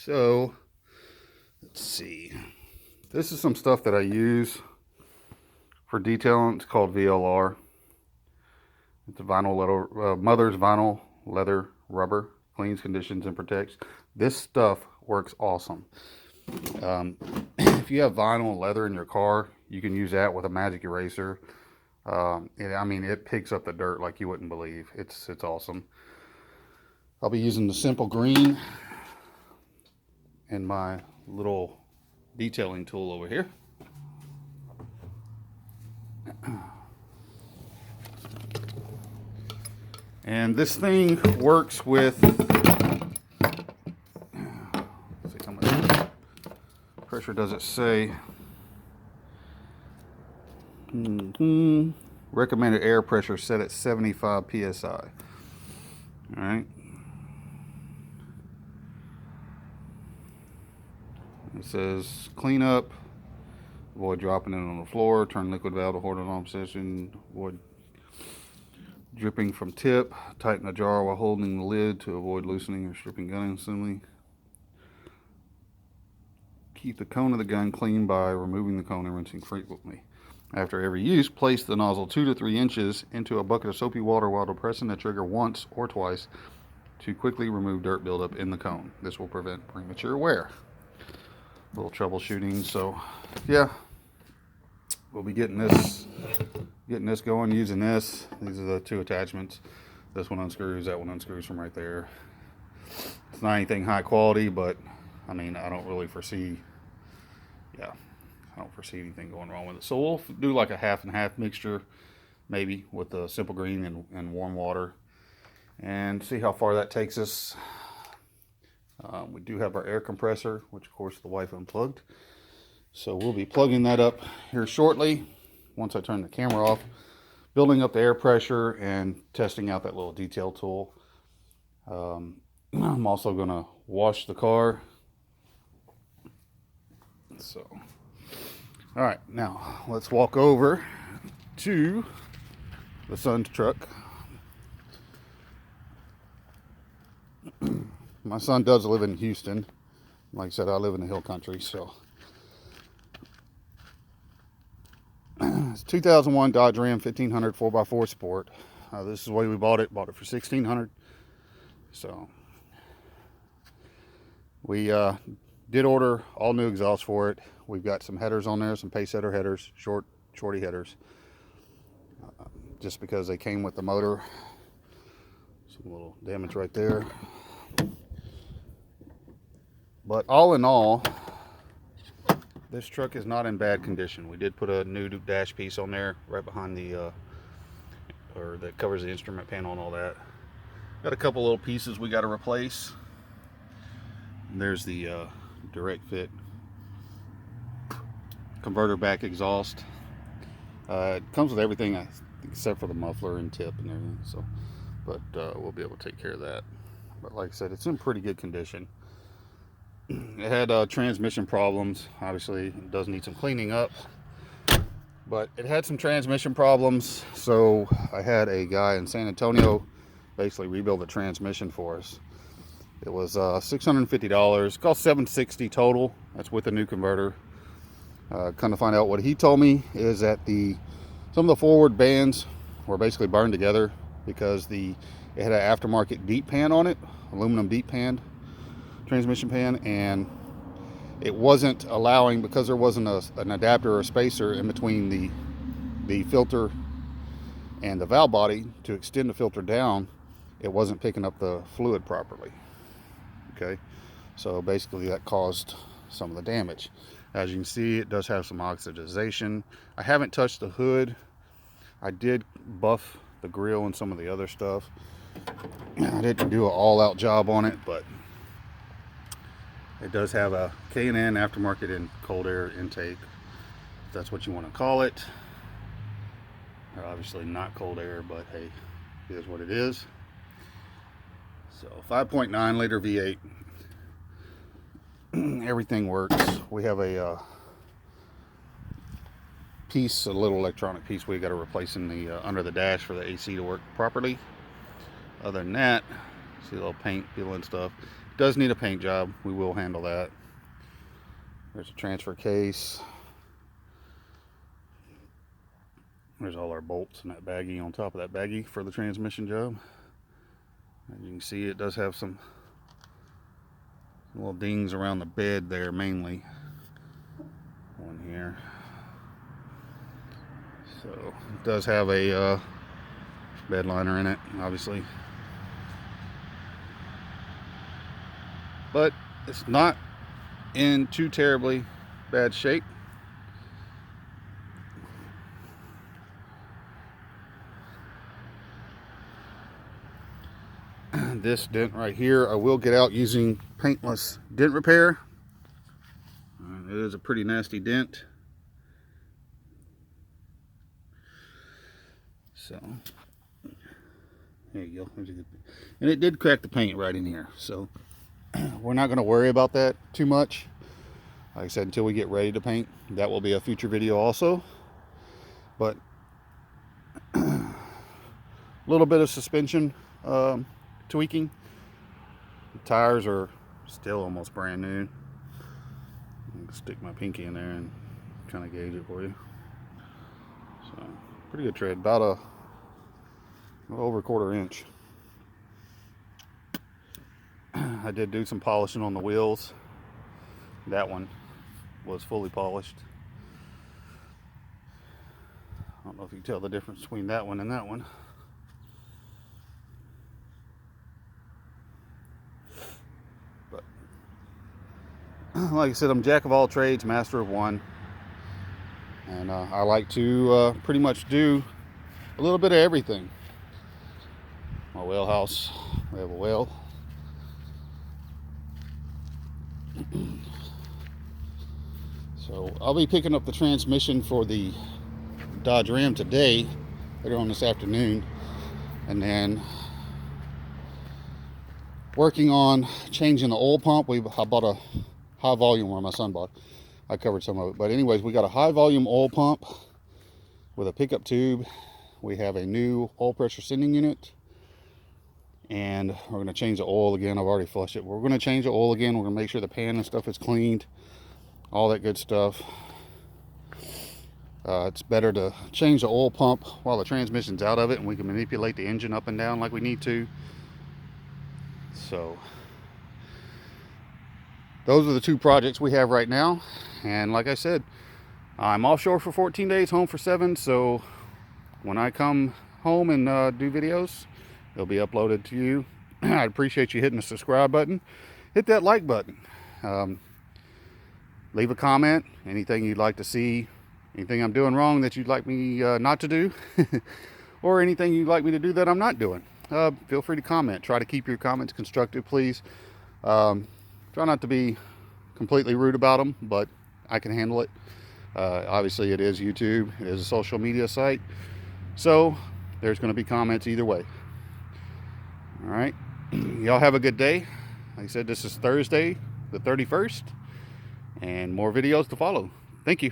So let's see. This is some stuff that I use for detailing. It's called VLR. It's a vinyl leather, Mother's vinyl leather rubber. Cleans, conditions, and protects. This stuff works awesome. If you have vinyl leather in your car, you can use that with a magic eraser. It picks up the dirt like you wouldn't believe. It's awesome. I'll be using the simple green and my little detailing tool over here. And this thing works with, let's see how much pressure does it say. Recommended air pressure set at 75 psi. All right. It says clean up, avoid dropping it on the floor, turn liquid valve to horizontal position, avoid dripping from tip, tighten the jar while holding the lid to avoid loosening or stripping gun assembly. Keep the cone of the gun clean by removing the cone and rinsing frequently. After every use, place the nozzle 2 to 3 inches into a bucket of soapy water while depressing the trigger once or twice to quickly remove dirt buildup in the cone. This will prevent premature wear. A little troubleshooting, so yeah, we'll be getting this going using this. These are the two attachments. This one unscrews, that one unscrews from right there. It's not anything high quality, but I don't really foresee anything going wrong with it. So we'll do like a half and half mixture, maybe with the simple green and warm water, and see how far that takes us. We do have our air compressor, which of course the wife unplugged. So we'll be plugging that up here shortly once I turn the camera off, building up the air pressure and testing out that little detail tool. I'm also going to wash the car. So, all right, now let's walk over to the son's truck. My son does live in Houston. Like I said, I live in the hill country, so. It's 2001 Dodge Ram 1500 4x4 Sport. This is the way we bought it. Bought it for $1,600. So we did order all new exhaust for it. We've got some headers on there, some pace setter headers, shorty headers, just because they came with the motor. Some little damage right there. But all in all, this truck is not in bad condition. We did put a new dash piece on there right behind the, or that covers the instrument panel and all that. Got a couple little pieces we got to replace. And there's the direct fit converter back exhaust. It comes with everything except for the muffler and tip and everything. So, but we'll be able to take care of that. But like I said, it's in pretty good condition. It had transmission problems. Obviously, it does need some cleaning up, but it had some transmission problems, so I had a guy in San Antonio basically rebuild the transmission for us. It was $650. It cost $760 total. That's with a new converter. Kind of find out what he told me is that some of the forward bands were basically burned together because it had an aftermarket deep pan on it, aluminum deep pan, transmission pan, and it wasn't allowing, because there wasn't an adapter or a spacer in between the filter and the valve body to extend the filter down. It wasn't picking up the fluid properly. Okay, so basically that caused some of the damage. As you can see, it does have some oxidization. I haven't touched the hood. I did buff the grill and some of the other stuff. I didn't do an all-out job on it, but it does have a K&N aftermarket and cold air intake, if that's what you want to call it. Obviously not cold air, but hey, it is what it is. So 5.9 liter V8. Everything works. We have a little electronic piece we got to replace in the under the dash for the AC to work properly. Other than that, See a little paint peeling stuff. It does need a paint job. We will handle that. There's a transfer case. There's all our bolts in that baggie on top of that baggie for the transmission job. As you can see, it does have some little dings around the bed there, mainly. One here. So it does have a bed liner in it, obviously. But it's not in too terribly bad shape. This dent right here, I will get out using paintless dent repair. It is a pretty nasty dent. So, there you go. And it did crack the paint right in here. So, we're not going to worry about that too much. Like I said, until we get ready to paint. That will be a future video also. But, a little bit of suspension tweaking. The tires are still almost brand new. I'll stick my pinky in there and kind of gauge it for you. So pretty good tread, about a little over a quarter inch. I did do some polishing on the wheels. That one was fully polished. I don't know if you can tell the difference between that one and that one. Like I said, I'm jack of all trades, master of one, and I like to pretty much do a little bit of everything. My whale house, we have a whale. So I'll be picking up the transmission for the Dodge Ram today, later on this afternoon, and then working on changing the oil pump. I bought a high volume one my son bought. I covered some of it, but anyways, we got a high volume oil pump with a pickup tube. We have a new oil pressure sending unit, and we're going to change the oil again. I've already flushed it. We're going to change the oil again. We're going to make sure the pan and stuff is cleaned, all that good stuff. It's better to change the oil pump while the transmission's out of it, and we can manipulate the engine up and down like we need to. So those are the two projects we have right now. And like I said, I'm offshore for 14 days, home for 7. So when I come home and do videos, they'll be uploaded to you. I'd appreciate you hitting the subscribe button. Hit that like button. Leave a comment. Anything you'd like to see. Anything I'm doing wrong that you'd like me not to do. Or anything you'd like me to do that I'm not doing. Feel free to comment. Try to keep your comments constructive, please. Try not to be completely rude about them, but I can handle it. Obviously, it is YouTube. It is a social media site. So, there's going to be comments either way. All right. Y'all have a good day. Like I said, this is Thursday, the 31st, and more videos to follow. Thank you.